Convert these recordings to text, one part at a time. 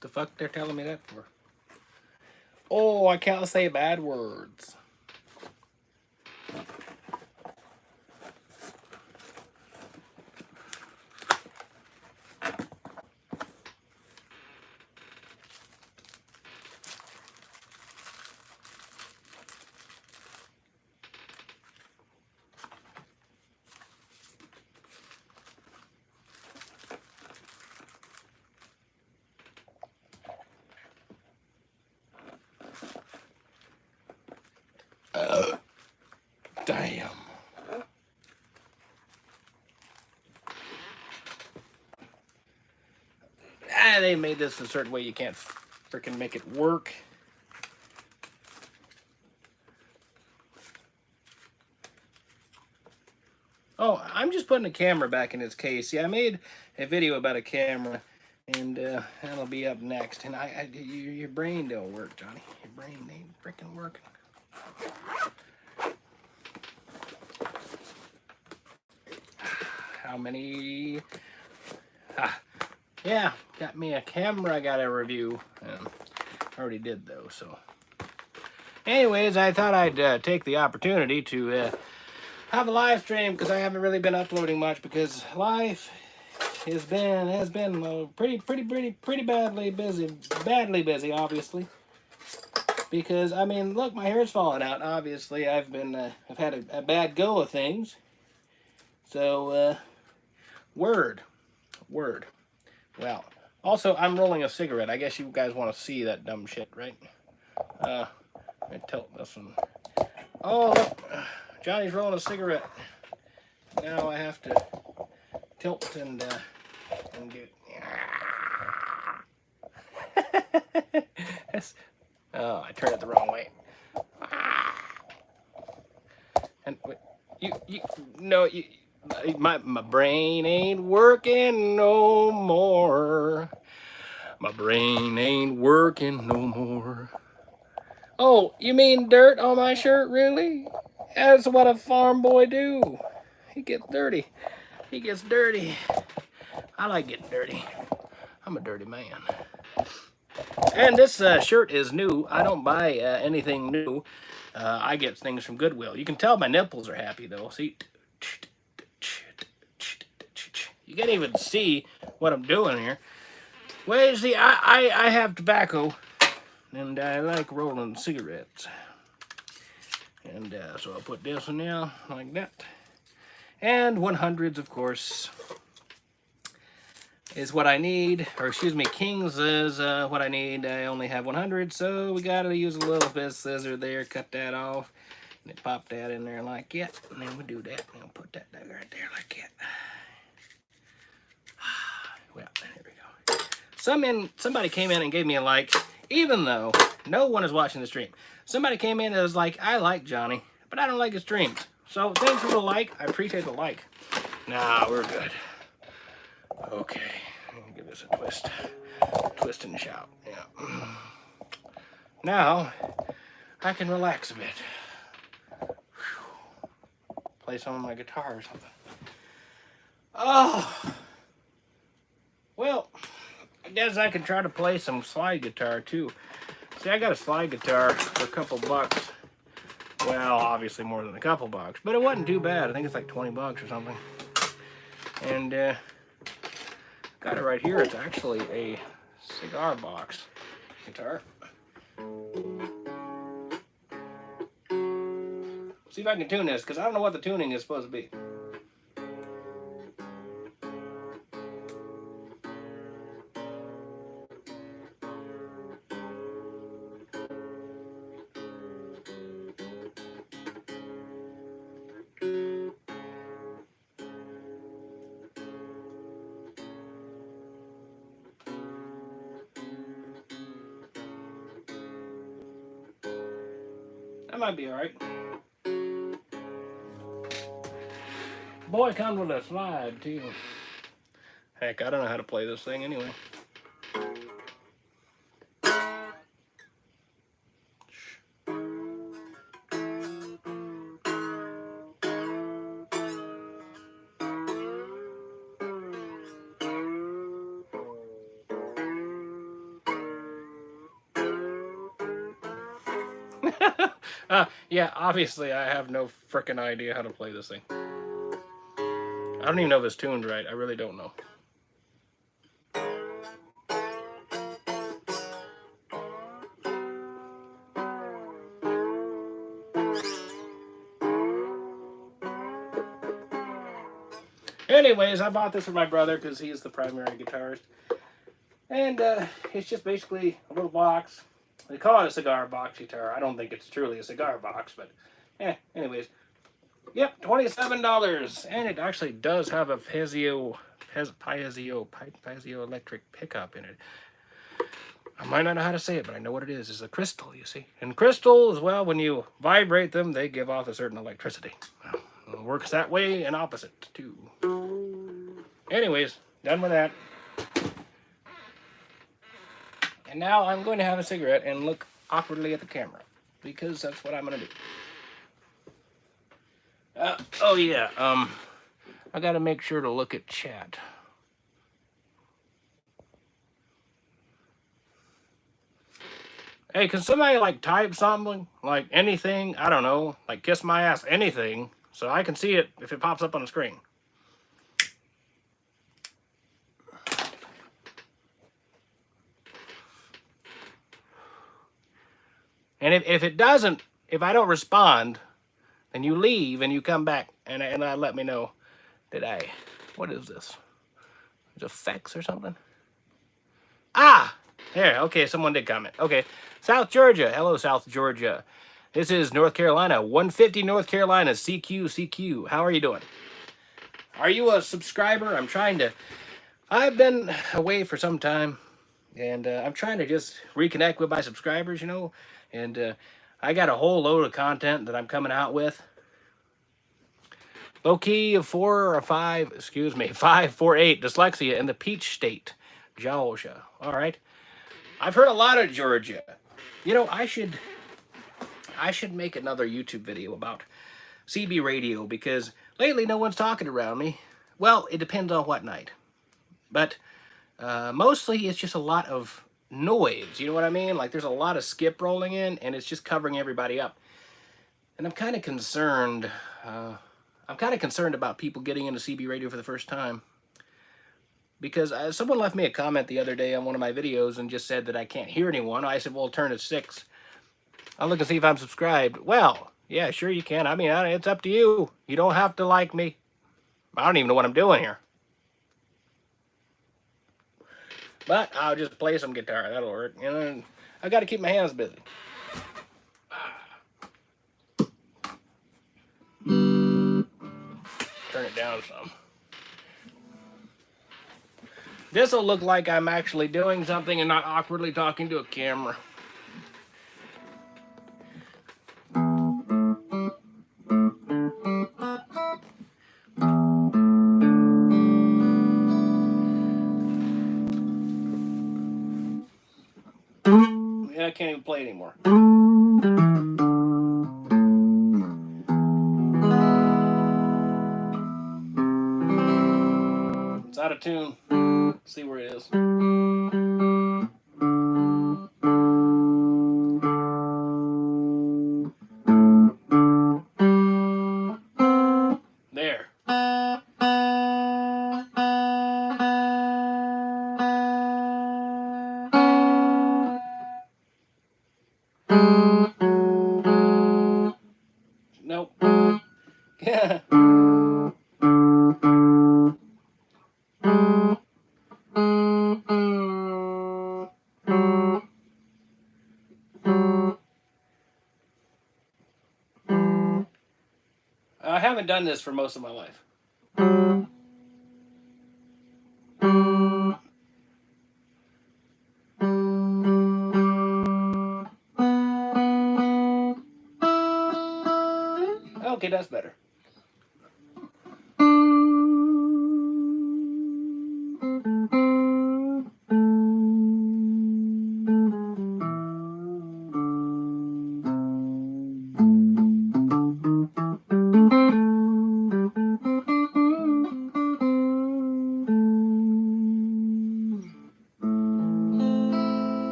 The fuck they're telling me that for? Oh, I can't say bad words. Damn. They made this a certain way you can't freaking make it work. Oh, I'm just putting the camera back in its case. Yeah, I made a video about a camera, and that'll be up next. And your brain don't work, Johnny. Your brain ain't freaking working. How many? Yeah, got me a camera I gotta review. I already did though, so. Anyways, I thought I'd take the opportunity to have a live stream because I haven't really been uploading much because life has been pretty badly busy, obviously. Because I mean, look, my hair's falling out. Obviously, I've had a bad go of things. So, word. Well, also, I'm rolling a cigarette. I guess you guys want to see that dumb shit, right? Let me tilt this one. Oh, look. Johnny's rolling a cigarette. Now I have to tilt and get... Oh, I turned it the wrong way. And my brain ain't working no more. My brain ain't working no more. Oh, you mean dirt on my shirt, really? That's what a farm boy do. He gets dirty. He gets dirty. I like getting dirty. I'm a dirty man. And this shirt is new. I don't buy anything new. I get things from Goodwill. You can tell my nipples are happy, though. See? You can't even see what I'm doing here. Well, you see, I have tobacco, and I like rolling cigarettes. And so I'll put this in there, like that. And 100s, of course, is what I need. Or excuse me, Kings is what I need. I only have 100, so we gotta use a little bit of scissor there, cut that off. And then pop that in there like that. And then we do that. And we'll put that right there like that. Well, here we go. Somebody came in and gave me a like, even though no one is watching the stream. Somebody came in and was like, I like Johnny, but I don't like his streams. So thanks for the like. I appreciate the like. Nah, we're good. Okay, give this a twist. Twist and shout. Yeah. Now I can relax a bit. Whew. Play some of my guitar or something. Oh. Well, I guess I can try to play some slide guitar too. See, I got a slide guitar for a couple bucks. Well, obviously more than a couple bucks, but it wasn't too bad. I think it's like 20 bucks or something. And got it right here. It's actually a cigar box guitar. See if I can tune this, because I don't know what the tuning is supposed to be. That might be alright. Boy, it comes with a slide too. Heck, I don't know how to play this thing anyway. Yeah, obviously I have no frickin' idea how to play this thing. I don't even know if it's tuned right. I really don't know. Anyways, I bought this for my brother because he's the primary guitarist. And it's just basically a little box. They call it a cigar box guitar. I don't think it's truly a cigar box, but anyways. Yep, $27. And it actually does have a piezo electric pickup in it. I might not know how to say it, but I know what it is. It's a crystal, you see. And crystals, well, when you vibrate them, they give off a certain electricity. Well, it works that way and opposite, too. Anyways, done with that. And now I'm going to have a cigarette and look awkwardly at the camera, because that's what I'm going to do. Oh yeah, I got to make sure to look at chat. Hey, can somebody like type something, like anything, I don't know, like kiss my ass, anything, so I can see it if it pops up on the screen. And if it doesn't, if I don't respond, then you leave and you come back and let me know that what is this? Is it effects or something? Ah, there, okay, someone did comment. Okay, South Georgia, hello South Georgia. This is North Carolina, 150 North Carolina, CQ. How are you doing? Are you a subscriber? I've been away for some time, and I'm trying to just reconnect with my subscribers, you know, and I got a whole load of content that I'm coming out with. Low key of 548, dyslexia in the Peach State, Georgia. All right. I've heard a lot of Georgia. You know, I should make another YouTube video about CB radio, because lately no one's talking around me. Well, it depends on what night. But mostly it's just a lot of noise. You know what I mean? Like there's a lot of skip rolling in and it's just covering everybody up. And I'm kind of concerned. I'm kind of concerned about people getting into CB radio for the first time. Because someone left me a comment the other day on one of my videos and just said that I can't hear anyone. I said, well, turn it 6. I'll look and see if I'm subscribed. Well, yeah, sure you can. I mean, it's up to you. You don't have to like me. I don't even know what I'm doing here. But I'll just play some guitar. That'll work. You know, I got to keep my hands busy. Turn it down some. This will look like I'm actually doing something and not awkwardly talking to a camera. Yeah, I can't even play anymore. It's out of tune. Let's see where it is. There. Nope. Yeah. I haven't done this for most of my life. Okay, that's better.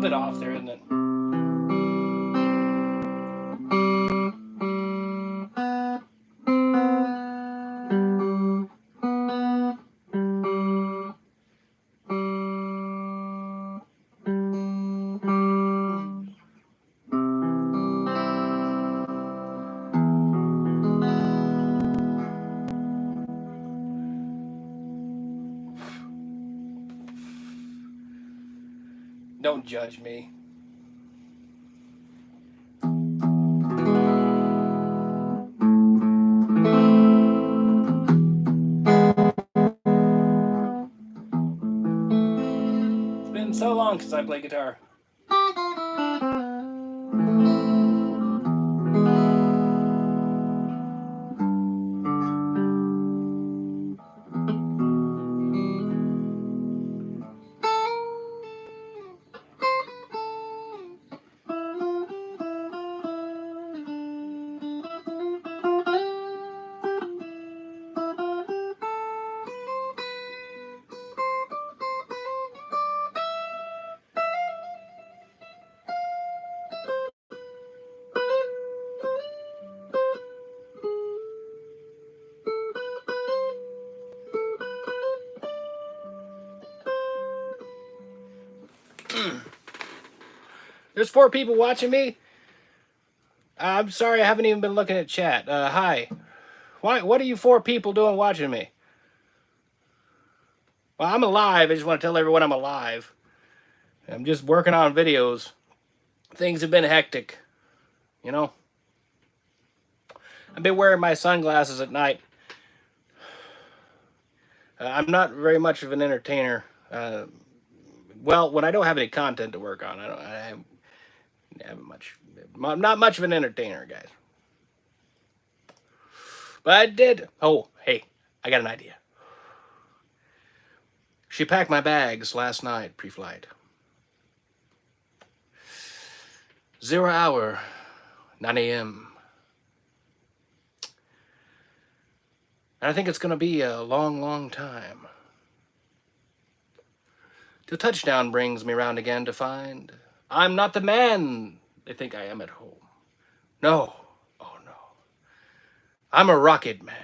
bit off there, isn't it? Don't judge me. It's been so long since I played guitar. There's 4 people watching me. I'm sorry, I haven't even been looking at chat. Hi. What are you 4 people doing watching me? Well, I'm alive. I just want to tell everyone I'm alive. I'm just working on videos. Things have been hectic, you know. I've been wearing my sunglasses at night. I'm not very much of an entertainer. Well, when I don't have any content to work on, I have much. I'm not much of an entertainer, guys. But I did. Oh, hey, I got an idea. She packed my bags last night, pre-flight. 0 hour, 9 a.m. And I think it's going to be a long, long time. Till touchdown brings me round again to find I'm not the man they think I am at home. No, oh no. I'm a rocket man.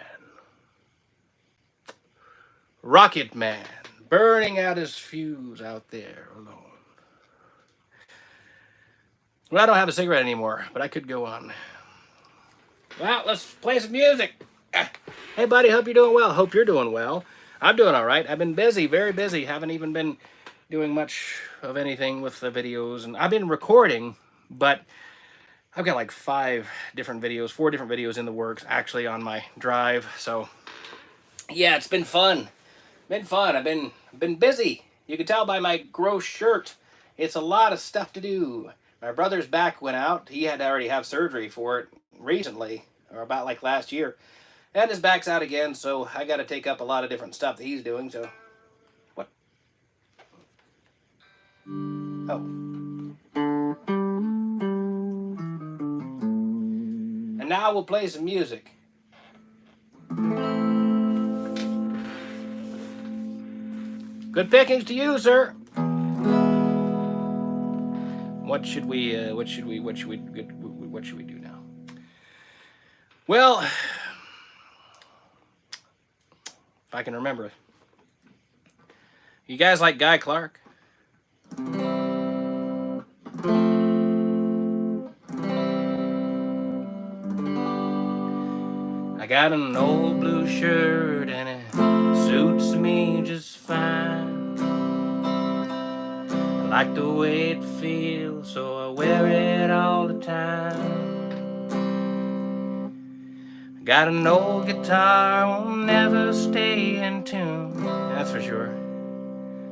Rocket man, burning out his fuse out there alone. Well, I don't have a cigarette anymore, but I could go on. Well, let's play some music. Hey, buddy, hope you're doing well. Hope you're doing well. I'm doing all right. I've been busy, very busy. Haven't even been doing much of anything with the videos. And I've been recording, but I've got like 4 different videos in the works, actually, on my drive. So, yeah, it's been fun. I've been busy. You can tell by my gross shirt. It's a lot of stuff to do. My brother's back went out. He had to already have surgery for it recently, or about like last year. And his back's out again, so I got to take up a lot of different stuff that he's doing, so... What? Oh. And now we'll play some music. Good pickings to you, sir. What should we do now? Well, if I can remember it. You guys like Guy Clark? I got an old blue shirt and it suits me just fine. I like the way it feels, so I wear it all the time. I got an old guitar, won't never stay in tune, that's for sure.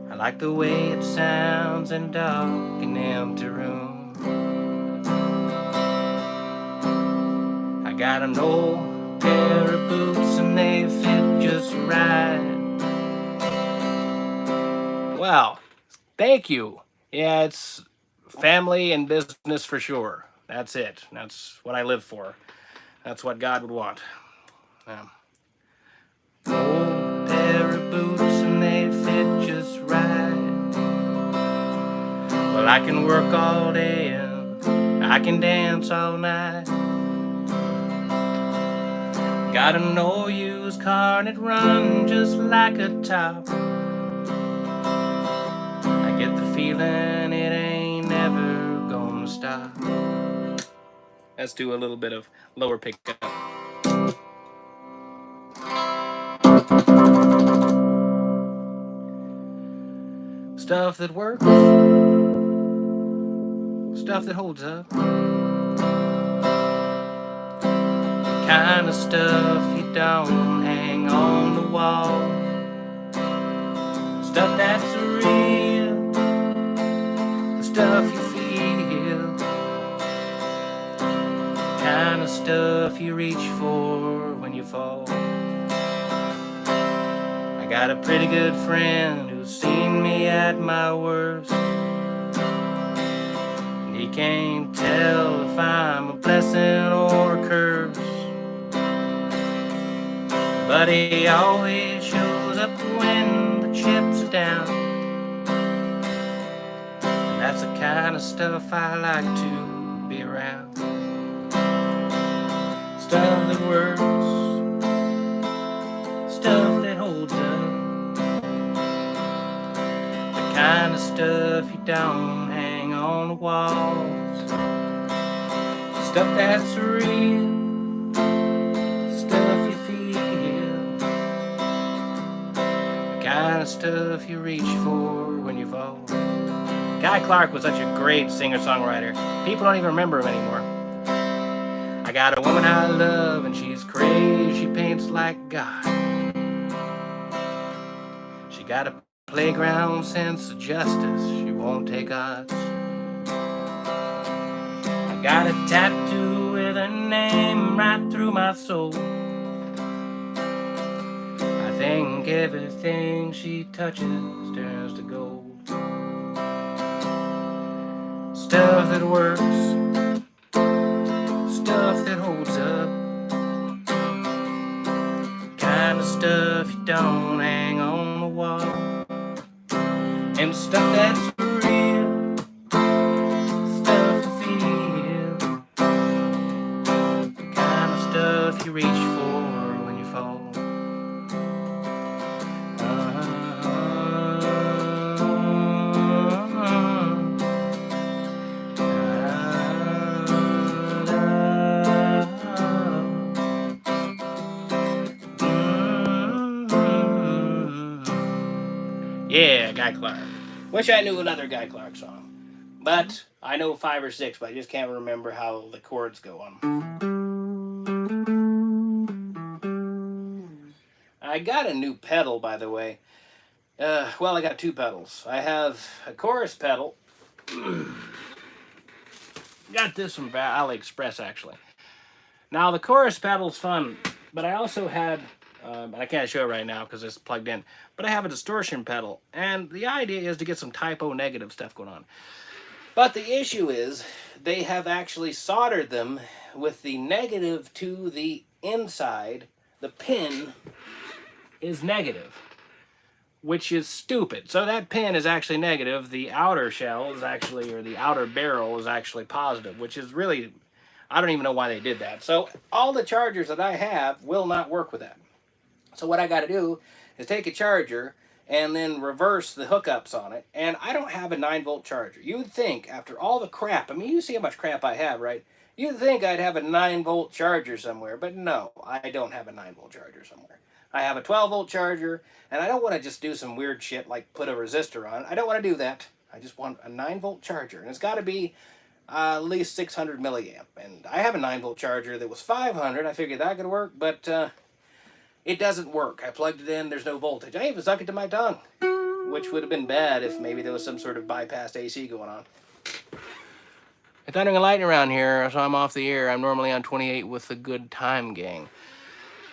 I like the way it sounds in dark and empty room. I got an old pair of boots and they fit just right. Wow, thank you. Yeah, it's family and business for sure. That's it. That's what I live for. That's what God would want. Old pair of boots and they fit just right. Well, I can work all day and I can dance all night. Got an old used car and it runs just like a top. I get the feeling it ain't never gonna stop. Let's do a little bit of lower pickup. Stuff that works, stuff that holds up, kind of stuff you don't hang on the wall. Stuff that's real, the stuff you feel, kind of stuff you reach for when you fall. I got a pretty good friend who's seen me at my worst. He can't tell if I'm a blessing or a curse, but he always shows up when the chips are down. And that's the kind of stuff I like to be around. Stuff that works, stuff that holds up, the kind of stuff you don't hang on the walls. Stuff that's real, stuff you feel, the kind of stuff you reach for when you fall. Guy Clark was such a great singer-songwriter. People don't even remember him anymore. I got a woman I love and she's crazy, she paints like God. She got a playground sense of justice, she won't take odds. I got a tattoo with her name right through my soul. I think everything she touches turns to gold. Stuff that works, stuff that holds up, kind of stuff you don't hang on the wall. And stuff that's real, stuff you feel, the kind of stuff you reach for when you fall. Yeah, Guy Clark. Wish I knew another Guy Clark song. But I know 5 or 6, but I just can't remember how the chords go on them. I got a new pedal, by the way. Well, I got 2 pedals. I have a chorus pedal. Got this from AliExpress, actually. Now, the chorus pedal's fun, but I also had... I can't show it right now because it's plugged in. But I have a distortion pedal. And the idea is to get some typo negative stuff going on. But the issue is they have actually soldered them with the negative to the inside. The pin is negative, which is stupid. So that pin is actually negative. The outer shell is actually, or the outer barrel is actually positive, which is really, I don't even know why they did that. So all the chargers that I have will not work with that. So what I got to do is take a charger and then reverse the hookups on it. And I don't have a 9-volt charger. You would think after all the crap, I mean, you see how much crap I have, right? You'd think I'd have a 9-volt charger somewhere, but no, I don't have a 9-volt charger somewhere. I have a 12-volt charger, and I don't want to just do some weird shit like put a resistor on it. I don't want to do that. I just want a 9-volt charger, and it's got to be at least 600 milliamp. And I have a 9-volt charger that was 500. I figured that could work, but it doesn't work. I plugged it in, there's no voltage. I even stuck it to my tongue, which would have been bad if maybe there was some sort of bypassed AC going on. It's thundering and lightning around here, so I'm off the air. I'm normally on 28 with the Good Time Gang.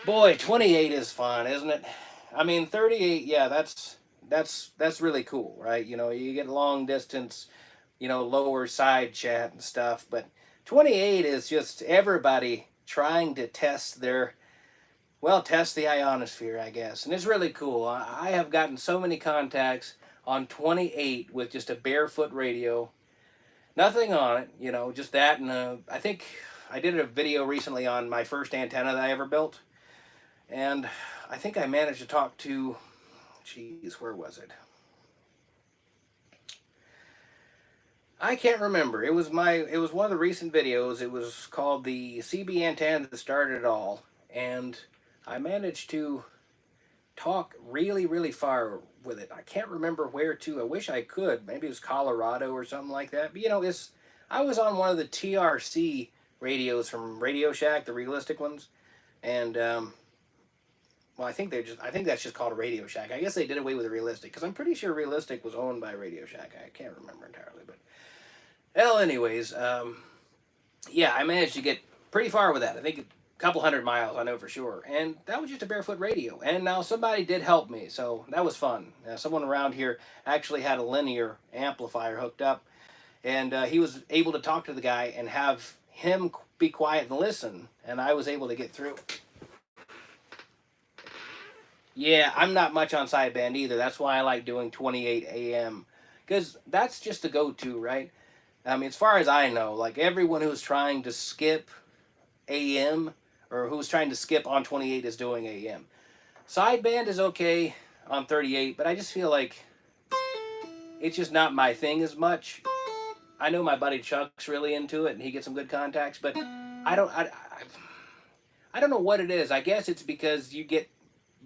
Boy, 28 is fun, isn't it? I mean, 38, yeah, that's really cool, right? You know, you get long distance, you know, lower side chat and stuff, but 28 is just everybody trying to test their... Well, test the ionosphere, I guess. And it's really cool. I have gotten so many contacts on 28 with just a barefoot radio. Nothing on it, you know, just that. And I think I did a video recently on my first antenna that I ever built. And I think I managed to talk to, geez, where was it? I can't remember. It was one of the recent videos. It was called the CB antenna that started it all. And I managed to talk really, really far with it. I can't remember where to. I wish I could. Maybe it was Colorado or something like that. But you know, I was on one of the TRC radios from Radio Shack, the realistic ones, and well, I think that's just called a Radio Shack. I guess they did away with the realistic because I'm pretty sure realistic was owned by Radio Shack. I can't remember entirely, but well, anyways, yeah, I managed to get pretty far with that. I think a couple 100 miles, I know for sure. And that was just a barefoot radio. And now somebody did help me, so that was fun. Someone around here actually had a linear amplifier hooked up, and he was able to talk to the guy and have him be quiet and listen, and I was able to get through. Yeah, I'm not much on sideband either. That's why I like doing 28 AM, because that's just the go-to, right? I mean, as far as I know, like everyone who's trying to skip AM or who's trying to skip on 28 is doing AM. Sideband is okay on 38, but I just feel like it's just not my thing as much. I know my buddy Chuck's really into it and he gets some good contacts, but I don't know what it is. I guess it's because you get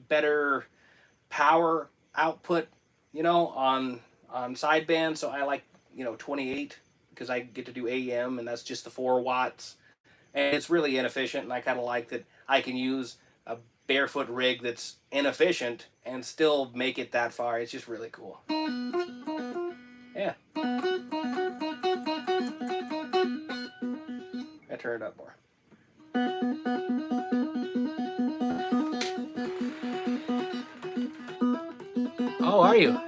better power output, you know, on sideband, so I like, you know, 28 because I get to do AM and that's just the 4 watts. And it's really inefficient, and I kind of like that I can use a barefoot rig that's inefficient and still make it that far. It's just really cool. Yeah. I turn it up more. Oh, are you?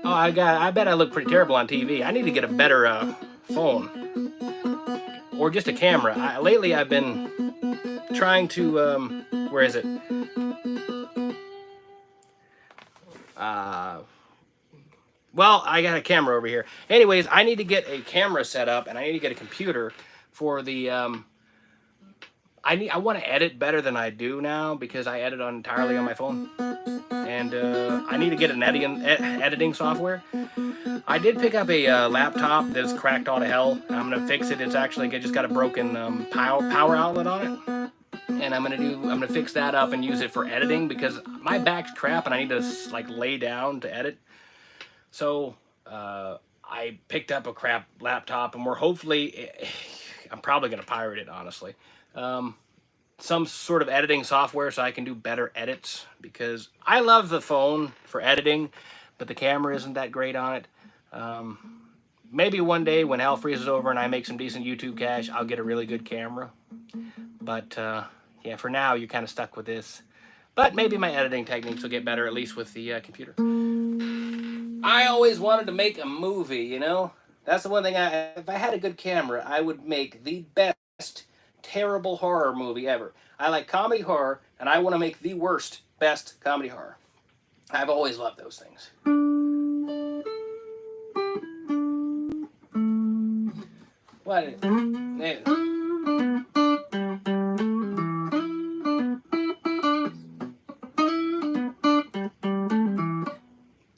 Oh, I bet I look pretty terrible on TV. I need to get a better phone. Or just a camera. Lately I've been trying to, where is it? Well, I got a camera over here. Anyways, I need to get a camera set up, and I need to get a computer for the, I want to edit better than I do now, because I edit entirely on my phone. And I need to get an editing software. I did pick up a laptop that's cracked all to hell. I'm gonna fix it. It's actually just got a broken power outlet on it, and I'm gonna fix that up and use it for editing because my back's crap and I need to like lay down to edit. So I picked up a crap laptop, and I'm probably gonna pirate it, honestly. Some sort of editing software so I can do better edits, because I love the phone for editing, but the camera isn't that great on it. Maybe one day when hell freezes over and I make some decent YouTube cash, I'll get a really good camera. But yeah, for now you're kind of stuck with this. But maybe my editing techniques will get better, at least with the computer. I always wanted to make a movie, you know? That's the one thing, if I had a good camera, I would make the best terrible horror movie ever. I like comedy horror, and I want to make the worst, best comedy horror. I've always loved those things. What is it?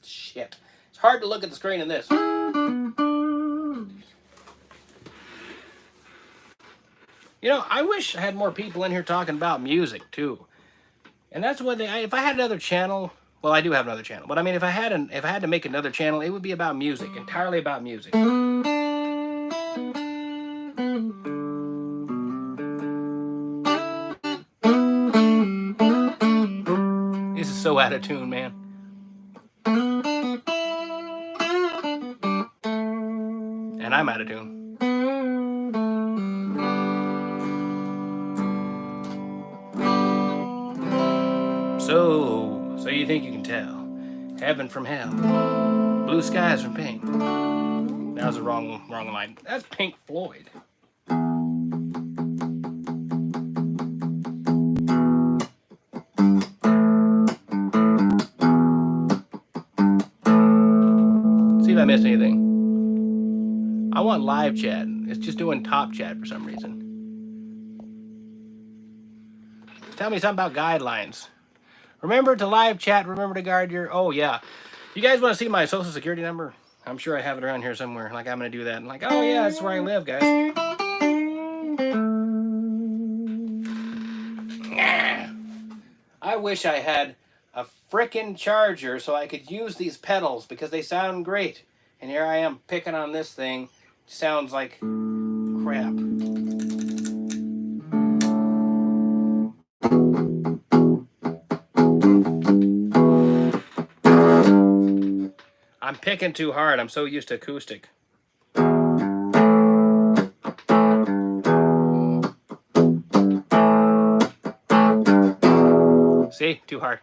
Shit. It's hard to look at the screen in this. You know, I wish I had more people in here talking about music, too. And that's what if I had another channel, well, I do have another channel, but I mean, if I had to make another channel, it would be about music, entirely about music. This is so out of tune, man. And I'm out of tune. So you think you can tell? Heaven from hell, blue skies from pain. That was the wrong line. That's Pink Floyd. See if I missed anything. I want live chat. It's just doing top chat for some reason. Tell me something about guidelines. Remember to live chat. Remember to guard your... Oh, yeah. You guys want to see my social security number? I'm sure I have it around here somewhere. Like, I'm going to do that. And like, oh, yeah, that's where I live, guys. I wish I had a frickin' charger so I could use these pedals because they sound great. And here I am picking on this thing. Sounds like crap. I'm picking too hard. I'm so used to acoustic. See? Too hard.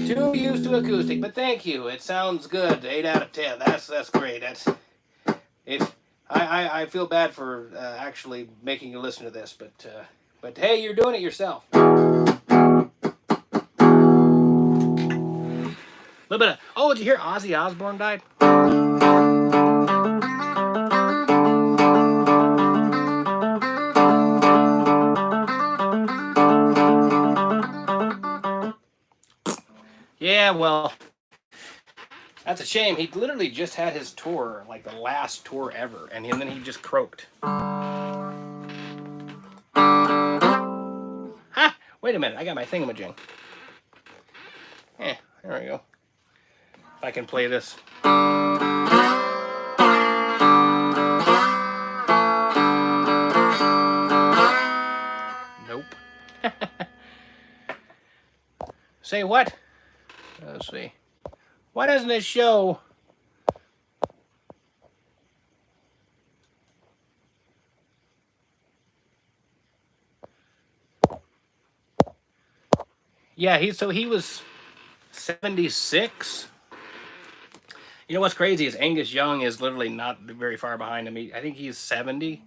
Too used to acoustic, but thank you. It sounds good. 8 out of 10. That's great. That's it. I feel bad for actually making you listen to this, but hey, you're doing it yourself. A little bit of... Oh, did you hear Ozzy Osbourne died? Yeah, well, that's a shame. He literally just had his tour, like the last tour ever, and then he just croaked. Ha! Wait a minute, I got my thingamajig. There we go. If I can play this. Nope. Say what? Let's see. Why doesn't it show? Yeah, he was 76. You know what's crazy is Angus Young is literally not very far behind him. I think he's 70.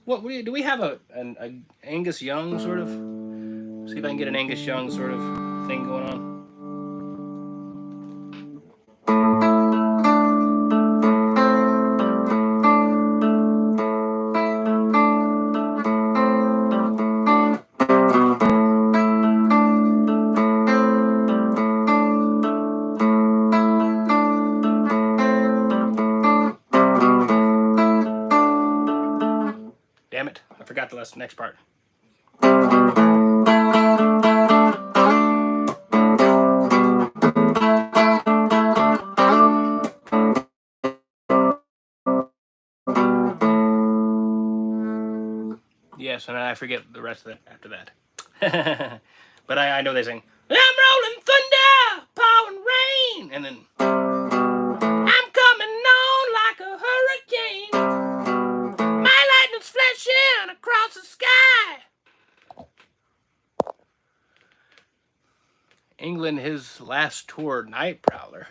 What do we have an Angus Young sort of? See if I can get an Angus Young sort of thing going on. Damn it, I forgot the next part. Yes, and I forget the rest of it after that. But I know they sing, I'm rolling thunder, pouring rain, and then I'm coming on like a hurricane. My lightning's flashing across the sky. England, his last tour, Night Prowler.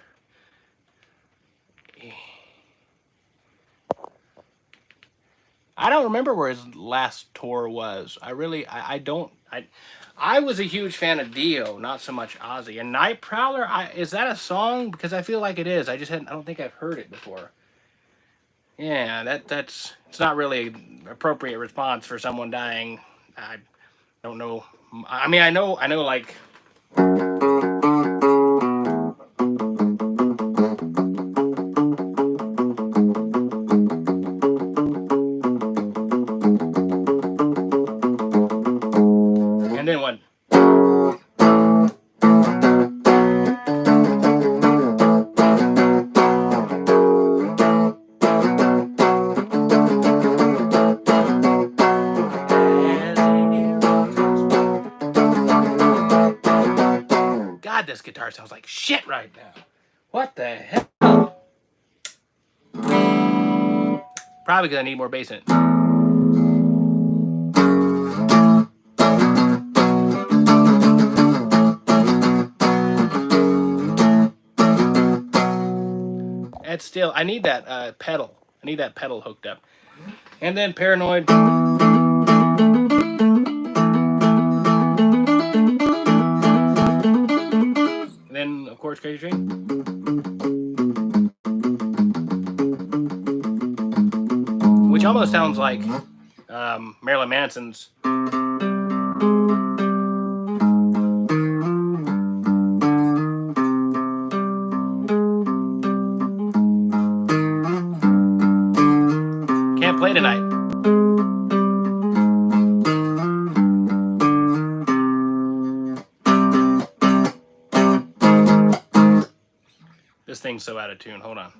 I don't remember where his last tour was. I don't. I was a huge fan of Dio, not so much Ozzy. And Night Prowler, is that a song? Because I feel like it is. I don't think I've heard it before. Yeah, it's not really an appropriate response for someone dying. I don't know. I mean, I know like... And then what? God, this guitar sounds like shit right now. What the hell? Probably because I need more bass in it. It's still, I need that pedal. I need that pedal hooked up. And then Paranoid. And then, of course, Crazy Train. almost sounds like Marilyn Manson's. Can't play tonight. This thing's so out of tune. Hold on.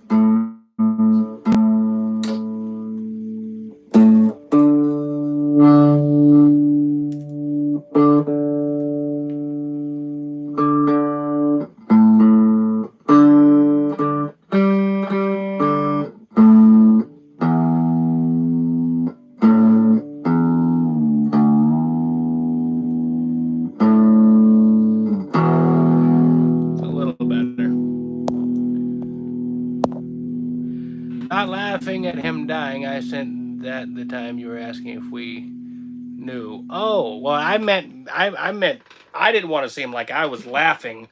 Not laughing at him dying. I sent that the time you were asking if we knew. Oh, well, I meant I didn't want to seem like I was laughing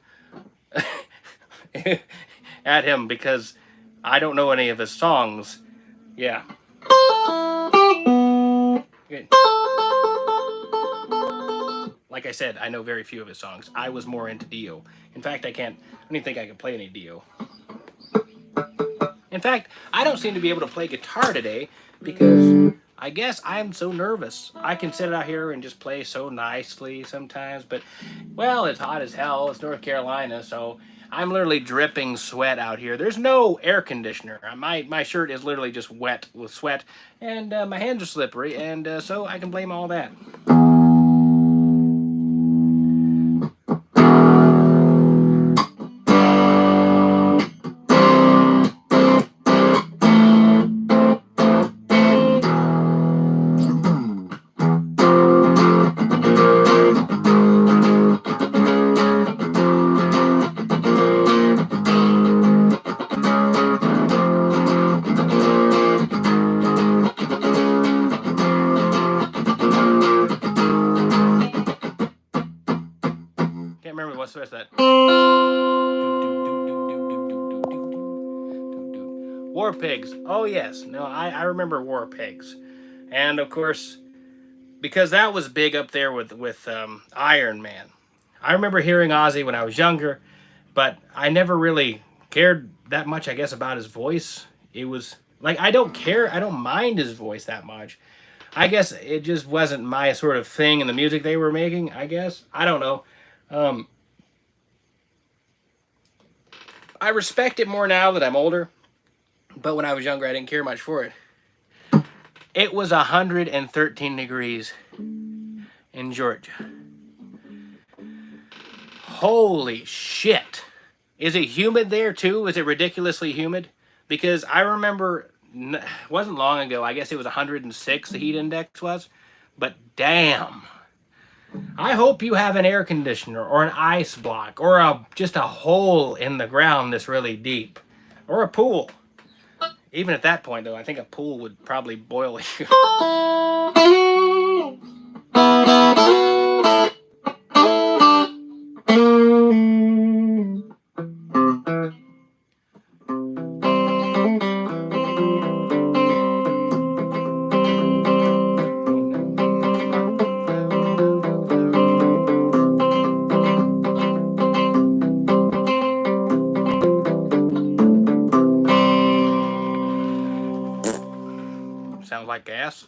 at him because I don't know any of his songs. Yeah. Good. Like I said, I know very few of his songs. I was more into Dio. In fact, I don't even think I can play any Dio. In fact, I don't seem to be able to play guitar today because I guess I'm so nervous. I can sit out here and just play so nicely sometimes, but, well, it's hot as hell. It's North Carolina, so I'm literally dripping sweat out here. There's no air conditioner. My shirt is literally just wet with sweat, and my hands are slippery, and so I can blame all that. What's the rest of that? War Pigs. Oh yes, no, I remember War Pigs, and of course, because that was big up there with Iron Man. I remember hearing Ozzy when I was younger, but I never really cared that much, I guess, about his voice. It was like I don't mind his voice that much. I guess it just wasn't my sort of thing in the music they were making. I guess I don't know. I respect it more now that I'm older, but when I was younger, I didn't care much for it. It was 113 degrees in Georgia. Holy shit. Is it humid there too? Is it ridiculously humid? Because I remember, it wasn't long ago, I guess it was 106 the heat index was, but damn. I hope you have an air conditioner or an ice block or just a hole in the ground that's really deep. Or a pool. Even at that point, though, I think a pool would probably boil you. Sounds like gas.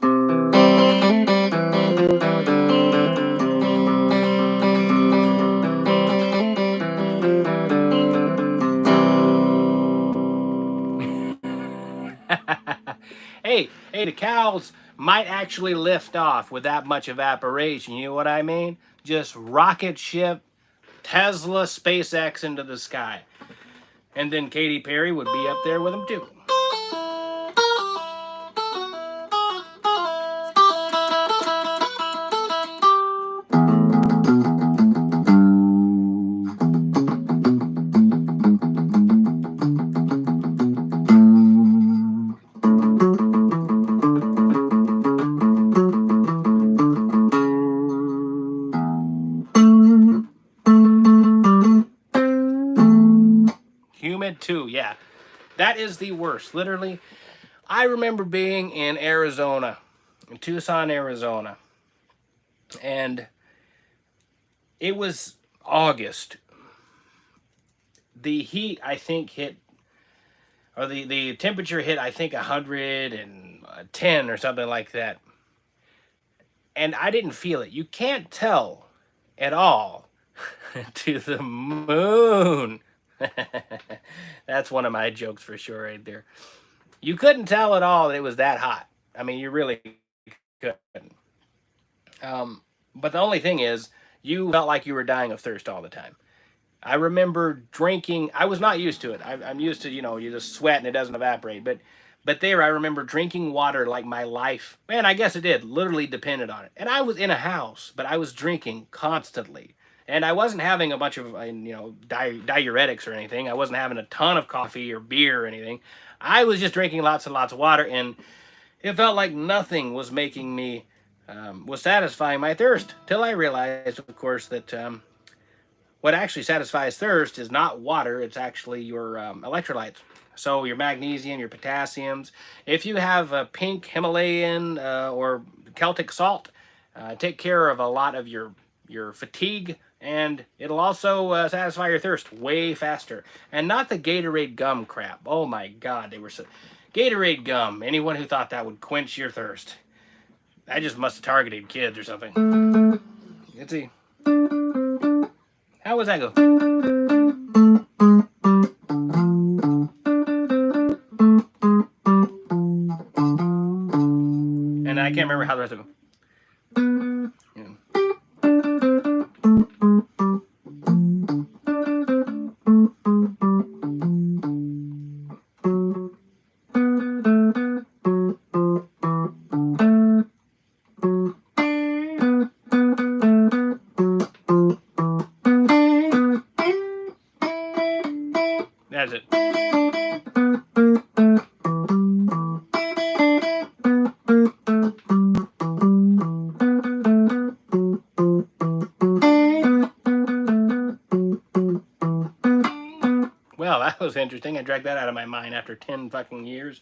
Hey, the cows might actually lift off with that much evaporation. You know what I mean? Just rocket ship, Tesla, SpaceX into the sky. And then Katy Perry would be up there with them too. Humid too, yeah. That is the worst. Literally, I remember being in Arizona, in Tucson, Arizona, and it was August. The heat, I think, hit, or the temperature hit, I think, 110 or something like that. And I didn't feel it. You can't tell at all to the moon. That's one of my jokes for sure right there. You couldn't tell at all that it was that hot. I mean, you really couldn't. But the only thing is, you felt like you were dying of thirst all the time. I remember drinking. I was not used to it. I'm used to, you just sweat and it doesn't evaporate. But there, I remember drinking water like my life. Man, I guess it did. Literally depended on it. And I was in a house, but I was drinking constantly. And I wasn't having a bunch of, diuretics or anything. I wasn't having a ton of coffee or beer or anything. I was just drinking lots and lots of water, and it felt like nothing was making me, was satisfying my thirst. Till I realized, of course, that what actually satisfies thirst is not water, it's actually your electrolytes. So your magnesium, your potassiums. If you have a pink Himalayan or Celtic salt, take care of a lot of your fatigue, and it'll also satisfy your thirst way faster. And not the Gatorade gum crap. Oh my God, they were so... Gatorade gum, anyone who thought that would quench your thirst. I just must have targeted kids or something. Let's see. How was that go? And I can't remember how the rest of them. Yeah. That's it. Well, that was interesting. I dragged that out of my mind after 10 fucking years.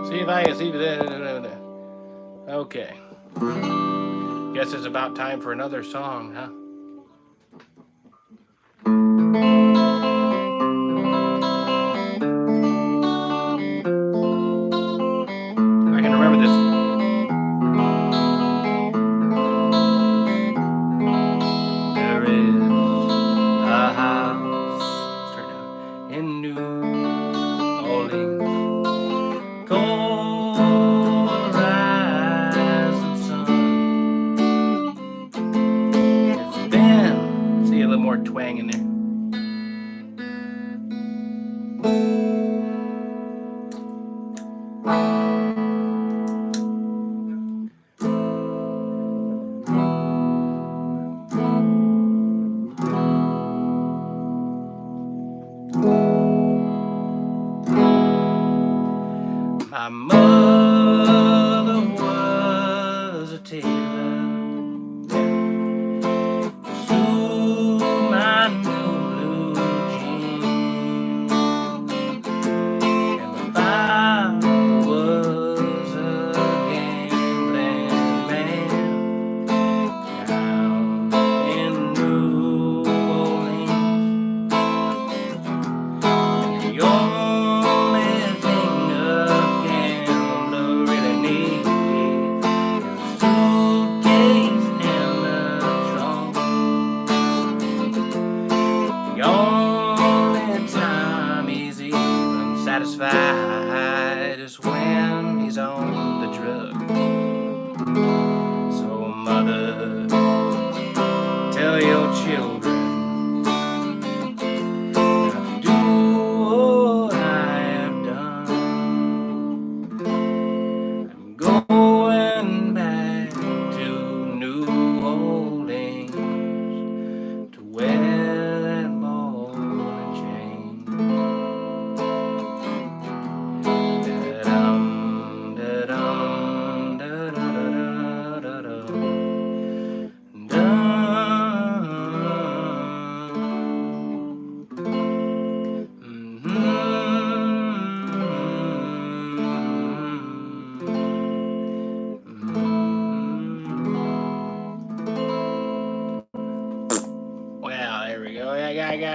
See if I can see that. Okay. Guess it's about time for another song, huh? I can remember this. There is a house in New Orleans. Cold rising sun. It's been, see a little more twang in there. My mother was a tailor, sewed my new blue jeans, and my father was a gambling man down in New Orleans. And the only thing a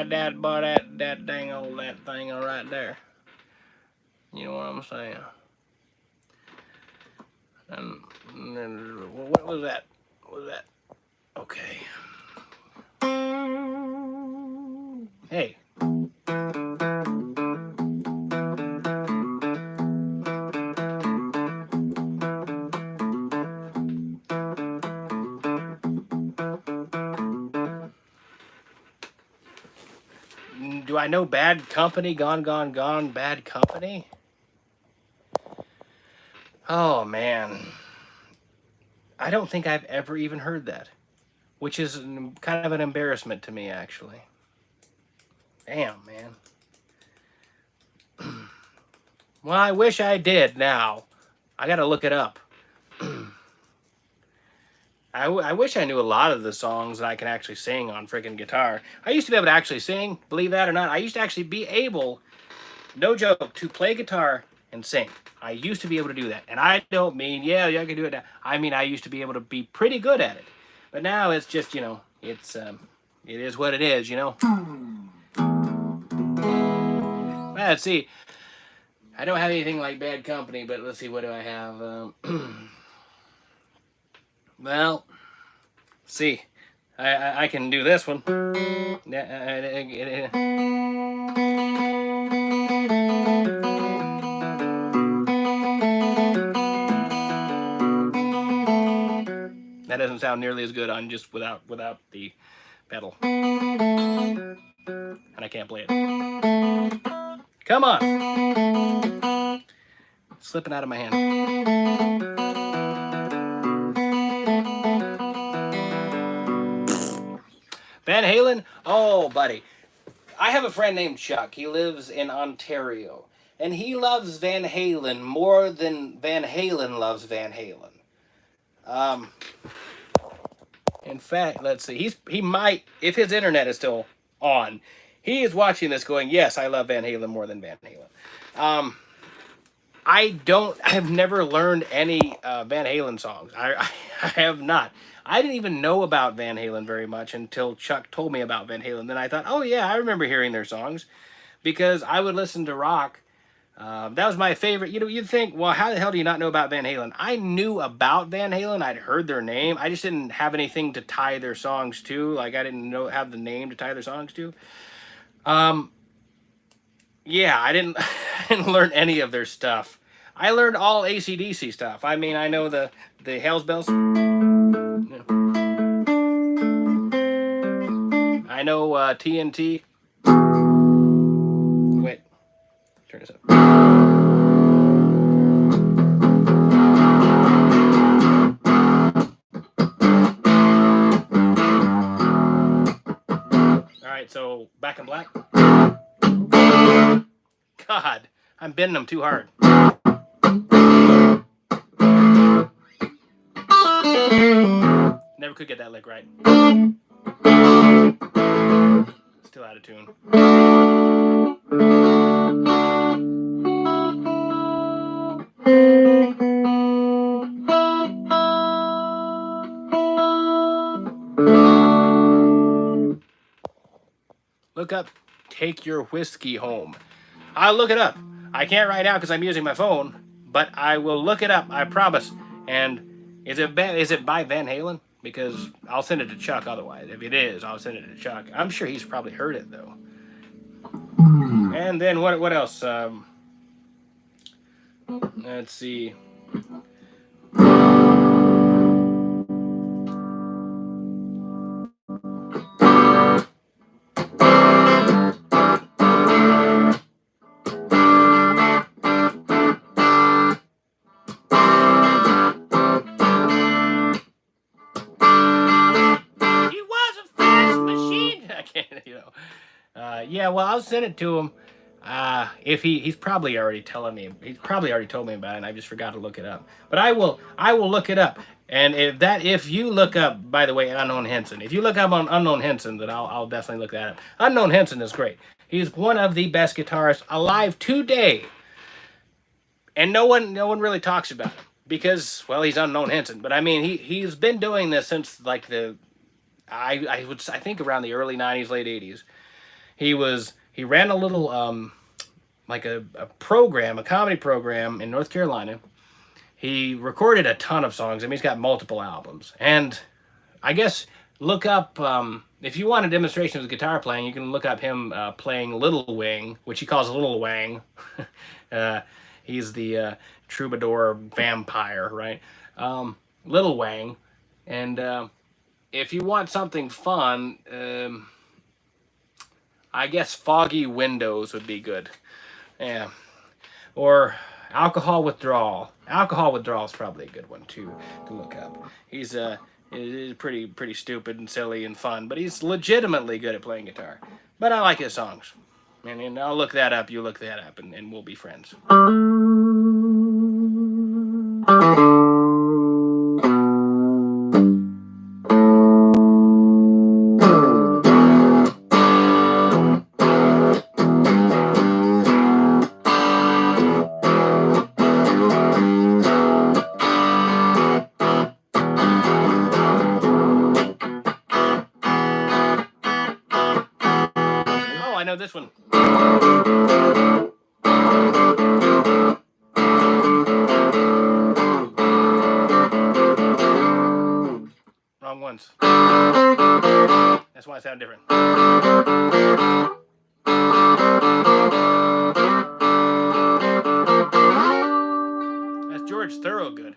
that dang old that thing right there. You know what I'm saying? And then, what was that? What was that? Okay. Hey. Do I know Bad Company? Gone, Gone, Gone, Bad Company? Oh, man. I don't think I've ever even heard that, which is kind of an embarrassment to me, actually. Damn, man. Well, I wish I did now. I gotta look it up. I wish I knew a lot of the songs that I can actually sing on freaking guitar. I used to be able to actually sing, believe that or not. I used to actually be able, no joke, to play guitar and sing. I used to be able to do that. And I don't mean, yeah, I can do it now. I mean, I used to be able to be pretty good at it. But now it's just, you know, it is what it is, you know. Let's see. I don't have anything like Bad Company, but let's see, what do I have? Well, see, I can do this one. That doesn't sound nearly as good on just without the pedal. And I can't play it. Come on. Slipping out of my hand. Van Halen? Oh, buddy. I have a friend named Chuck. He lives in Ontario. And he loves Van Halen more than Van Halen loves Van Halen. In fact, let's see. He might, if his internet is still on, he is watching this going, yes, I love Van Halen more than Van Halen. I have never learned any Van Halen songs. I have not. I didn't even know about Van Halen very much until Chuck told me about Van Halen. Then I thought, oh yeah, I remember hearing their songs because I would listen to rock. That was my favorite. You know, you'd think, well, how the hell do you not know about Van Halen? I knew about Van Halen. I'd heard their name. I just didn't have anything to tie their songs to. Like, I didn't have the name to tie their songs to. Yeah, I didn't learn any of their stuff. I learned all AC/DC stuff. I mean, I know the Hells Bells. I know TNT. Wait, turn this up. All right, so Back in Black. God, I'm bending them too hard. Never could get that lick right. Still out of tune. Look up Take Your Whiskey Home. I'll look it up. I can't right now because I'm using my phone, but I will look it up, I promise. And is it by Van Halen? Because I'll send it to Chuck otherwise. If it is, I'll send it to Chuck. I'm sure he's probably heard it, though. And then what else? Let's see. Yeah, well, I'll send it to him. If he's probably already telling me, he's probably already told me about it, and I just forgot to look it up. But I will look it up. And if you look up, by the way, Unknown Henson, if you look up on Unknown Henson, then I'll definitely look that up. Unknown Henson is great. He's one of the best guitarists alive today, and no one really talks about him because, well, he's Unknown Henson. But I mean, he's been doing this since like I think around the early '90s, late '80s. He ran a little like a program, a comedy program in North Carolina. He recorded a ton of songs. I mean, he's got multiple albums. And I guess look up, if you want a demonstration of his guitar playing, you can look up him playing Little Wing, which he calls Little Wang. He's the troubadour vampire, right? Little Wang. And if you want something fun, I guess Foggy Windows would be good. Yeah. Or Alcohol Withdrawal. Alcohol Withdrawal is probably a good one too to look up. He's pretty stupid and silly and fun, but he's legitimately good at playing guitar. But I like his songs. And I'll look that up, you look that up, and we'll be friends. I know this one. Wrong ones. That's why I sound different. That's George Thorogood.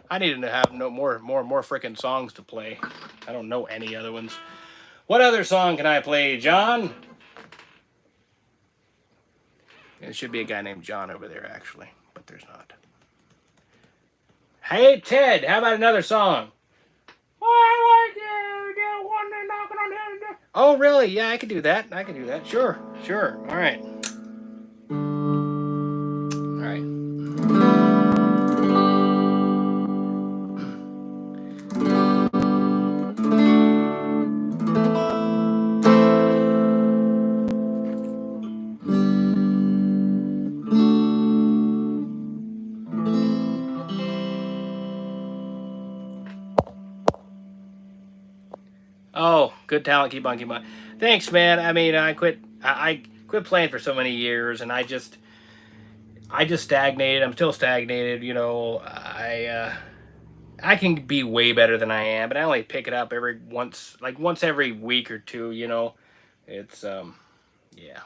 I need to have more freaking songs to play. I don't know any other ones. What other song can I play, John? There should be a guy named John over there, actually, but there's not. Hey, Ted, how about another song? Oh, really? Yeah, I can do that. I can do that. Sure. All right. Oh, good talent. Keep on. Thanks, man. I mean, I quit playing for so many years, and I just stagnated. I'm still stagnated. You know, I can be way better than I am, but I only pick it up once every week or two. You know, it's yeah.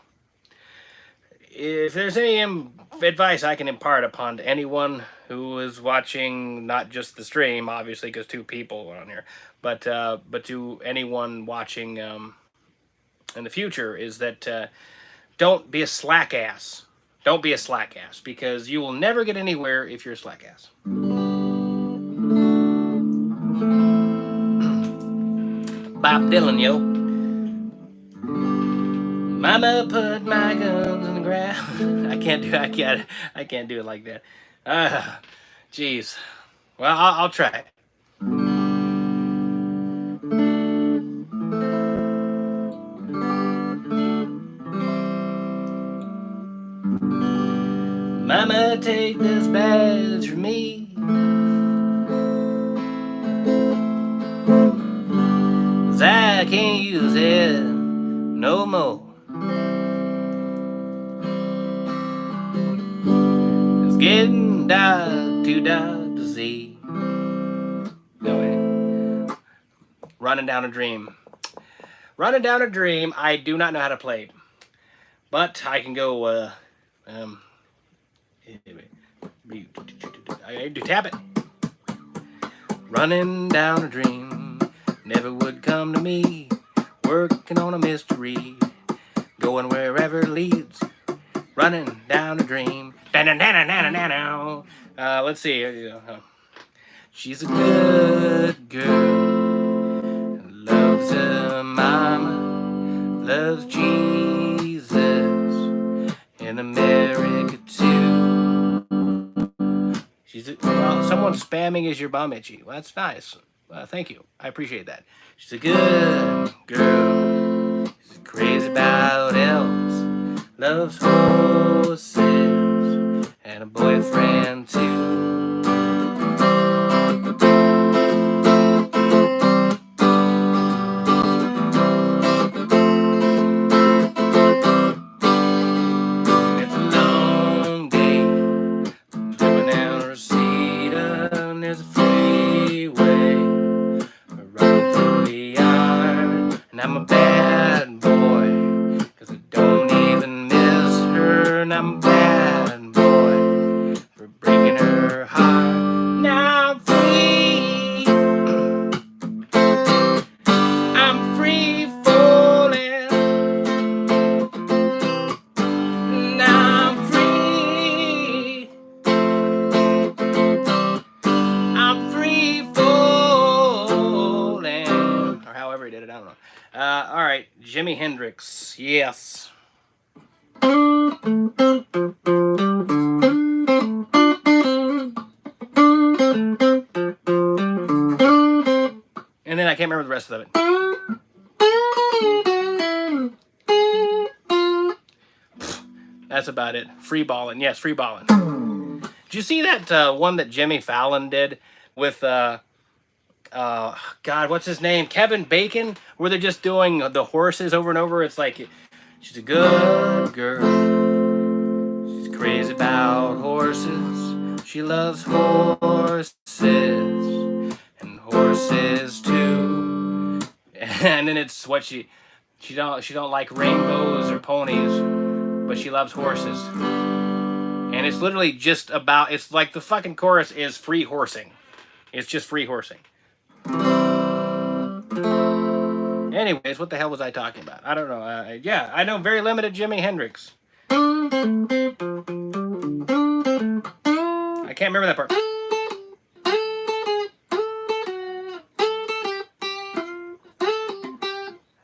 If there's any advice I can impart upon anyone who is watching, not just the stream, obviously, because 2 people are on here, but to anyone watching in the future, is that don't be a slack ass. Don't be a slack ass, because you will never get anywhere if you're a slack ass. Bob Dylan, yo. Mama put my guns in the ground. I can't do it like that. Jeez. Well, I'll try. Mama, take this badge from me, 'cause I can't use it no more. It's getting dark, too dark to see. No way. Running Down a Dream. Running Down a Dream, I do not know how to play. But I can go, I do tap it. Running down a dream, never would come to me. Working on a mystery, going wherever it leads. Running down a dream. Let's see. She's a good girl, loves her mama, loves Jesus, and America too. Someone spamming is your bum itchy. Well, that's nice. Thank you. I appreciate that. She's a good girl. She's crazy about elves. Loves horses and a boyfriend too. It's a long day living down Reseda, and there's a freeway running through the yard. And I'm a bad boy, 'cause I don't even miss her. And I'm a bad boy for breaking her heart. Now I'm free. I'm free falling. Now I'm free. I'm free falling. Or however he did it, I don't know. All right, Jimi Hendrix. Yes. And then I can't remember the rest of it. That's about it. Free balling. Yes, free balling. Did you see that one that Jimmy Fallon did with God, what's his name? Kevin Bacon, where they're just doing the horses over and over. It's like, she's a good girl. She's crazy about horses. She loves horses and horses too. And then it's what she don't like rainbows or ponies, but she loves horses. And it's literally just about, it's like the fucking chorus is free horsing. It's just free horsing. Anyways, what the hell was I talking about? I don't know. Yeah, I know very limited Jimi Hendrix. I can't remember that part.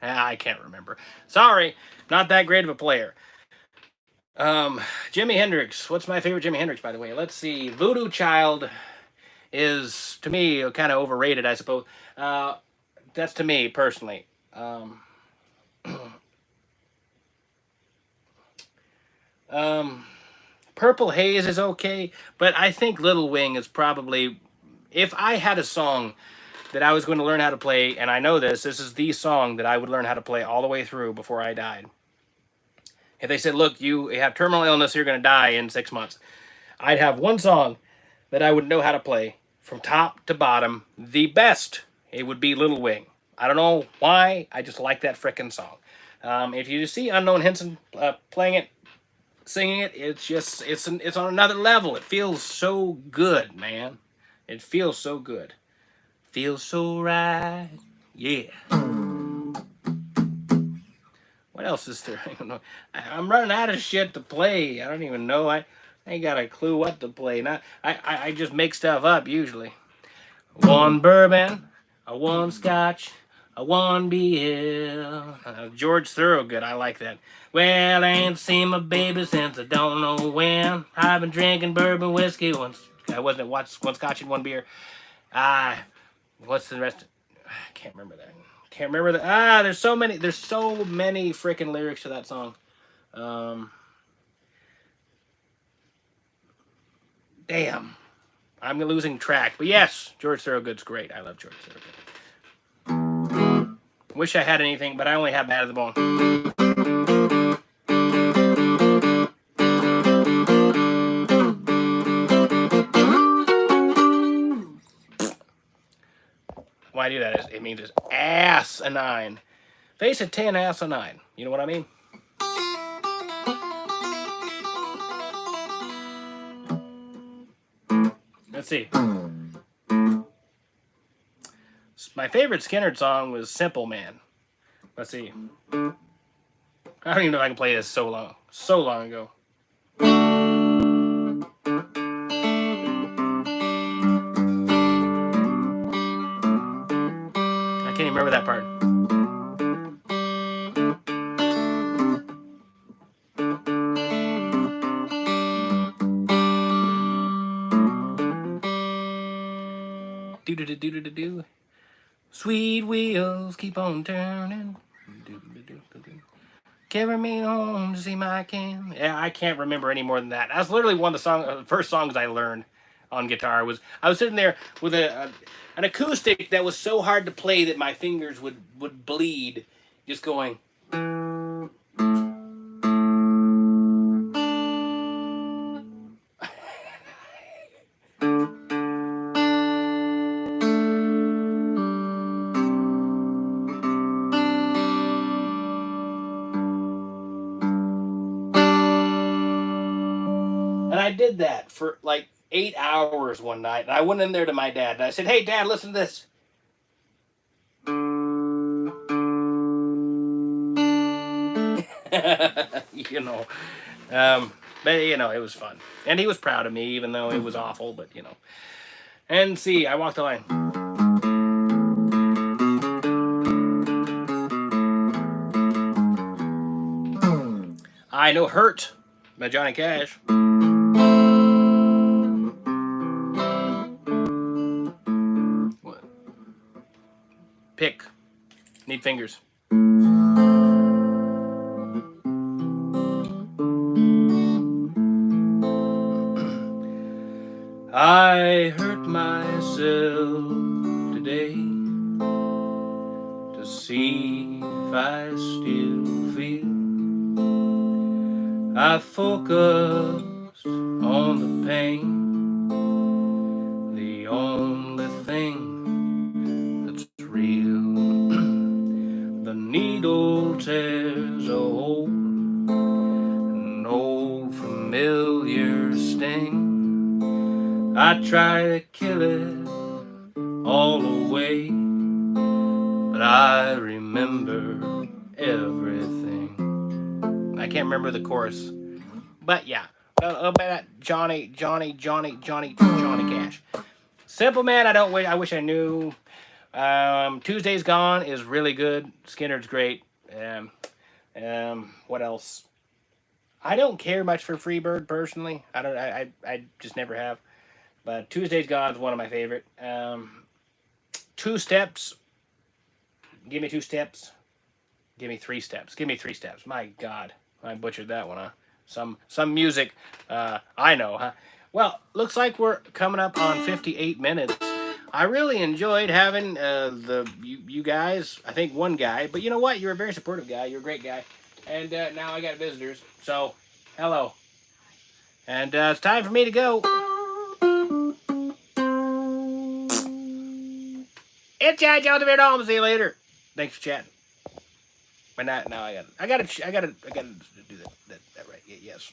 I can't remember. Sorry, not that great of a player. Jimi Hendrix. What's my favorite Jimi Hendrix, by the way? Let's see. Voodoo Child is, to me, kind of overrated, I suppose. That's to me, personally. Purple Haze is okay, but I think Little Wing is probably, if I had a song that I was going to learn how to play, and I know this is the song that I would learn how to play all the way through before I died. If they said, look, you have terminal illness, you're going to die in 6 months, I'd have one song that I would know how to play from top to bottom, the best. It would be Little Wing. I don't know why, I just like that frickin' song. If you see Unknown Hinson playing it, singing it, it's on another level. It feels so good, man. It feels so good. Feels so right. Yeah. What else is there? I don't know. I'm running out of shit to play. I don't even know. I ain't got a clue what to play. Now, I just make stuff up usually. One bourbon, a one scotch, a one beer. George Thorogood, I like that. Well, I ain't seen my baby since I don't know when. I've been drinking bourbon whiskey once. I wasn't one scotch and one beer. What's the rest? I can't remember that. Can't remember that. There's so many freaking lyrics to that song. Damn. I'm losing track. But yes, George Thorogood's great. I love George Thorogood. Wish I had anything, but I only have Bad of the Bone. Why I do that is it means it's asinine. Face it, 10 asinine. You know what I mean? Let's see. My favorite Skynyrd song was Simple Man. Let's see. I don't even know if I can play this so long ago. I can't even remember that part. Do. Sweet wheels keep on turning. Carry me home to see my kin. Yeah, I can't remember any more than that. That's literally one of the first songs I learned on guitar. I was sitting there with an acoustic that was so hard to play that my fingers would bleed, just going. And I did that for like 8 hours one night. And I went in there to my dad and I said, "Hey, Dad, listen to this." you know, but it was fun, and he was proud of me, even though it was awful. But and see, I walked the line. I know "Hurt" by Johnny Cash. What? Pick. Need fingers. I hurt myself today to see if I still feel. I focused on the pain, the only thing that's real. The needle tears a hole, an old familiar sting. I try to kill it all away, but I remember everything. I can't remember the chorus, but yeah, about that Johnny Cash. Simple Man. I wish I knew. Tuesday's Gone is really good. Skinner's great. What else? I don't care much for Freebird personally. I don't. I just never have. But Tuesday's Gone is one of my favorite. Two Steps. Give me 2 steps. Give me 3 steps. Give me 3 steps. My God, I butchered that one, huh? Some music. I know, huh? Well, looks like we're coming up on 58 minutes. I really enjoyed having you guys. I think one guy, but you know what? You're a very supportive guy. You're a great guy. And now I got visitors. So, hello. And it's time for me to go. It's John Jones of Home. See you later. Thanks for chatting. But now I gotta do that right. Yes.